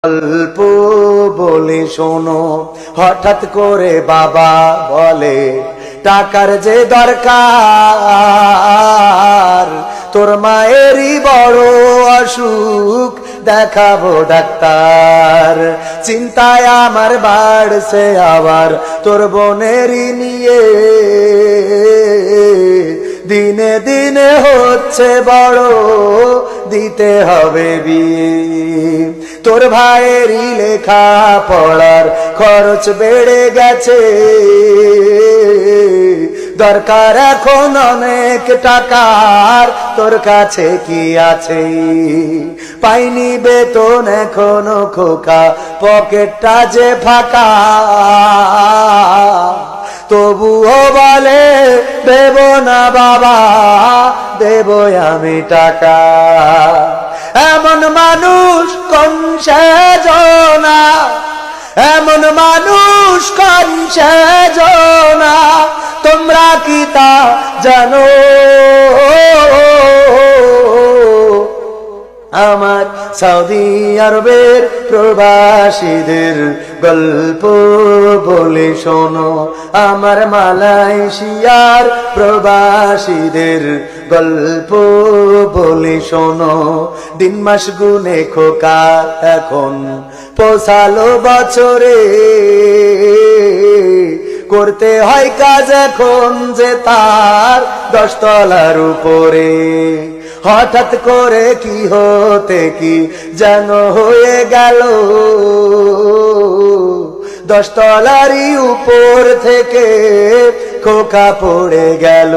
গল্প বলে শোনো। হঠাৎ করে বাবা বলে টাকার যে দরকার, তোর মায়েরই বড় অসুখ, দেখাবো ডাক্তার। চিন্তায় আমার বাড়ছে আবার তোর বোনেরই নিয়ে, দিনে দিনে হচ্ছে বড়, দিতে হবে বিয়ে। তোর ভাইয়েরই লেখা পড়ার খরচ বেড়ে গেছে, দরকার এখন অনেক টাকার, তোর কাছে কি আছে? পাইনি বেতন এখনো খোকা, পকেটটা যে ফাঁকা, তবুও বলে দেব না বাবা, দেব আমি টাকা। এমন মানুষ কোন সেজনা, এমন মানুষ কোন সেজনা, তোমরা কি তা জানো? আমার সৌদি আরবের প্রবাসীদের গল্প বলে শোনো। আমার মালয়েশিয়ার প্রবাসীদের গল্প বলে শোনো। দিন মাস গুনে খোকা এখন পৌঁছালো বছরে, করতে হয় কাজ এখন যে তার 10 তলার উপরে। হঠাৎ করে কি হতে কি যেন হয়ে গেল, 10 তলারই উপর থেকে খোকা পড়ে গেল।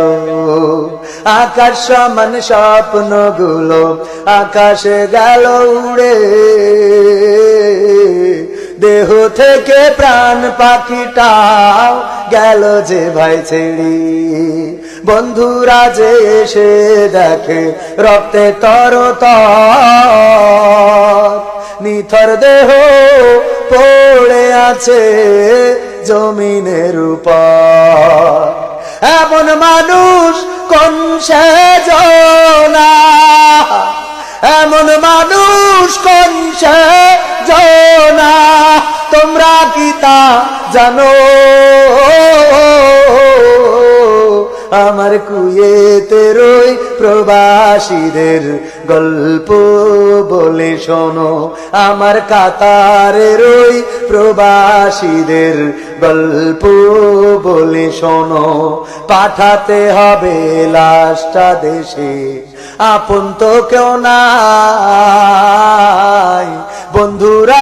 আকাশ সমান স্বপ্নগুলো আকাশে গেল উড়ে, দেহ থেকে প্রাণ পাখিটাও গেল যে ভাই ছেড়ে। বন্ধুরা যে এসে দেখে রক্তে তরতর, নিথর দেহ পড়ে আছে জমিনের উপর। এমন মানুষ কোন সেজনা, এমন মানুষ কোন সেজনা, তোমরা কি তা জানো? আমার কুয়েতের ওই প্রবাসীদের গল্প বলে শোনো। আমার কাতারের ওই প্রবাসীদের গল্প বলে শোনো। পাঠাতে হবে লাশটা দেশে, আপন তো কেউ নাই বন্ধুরা।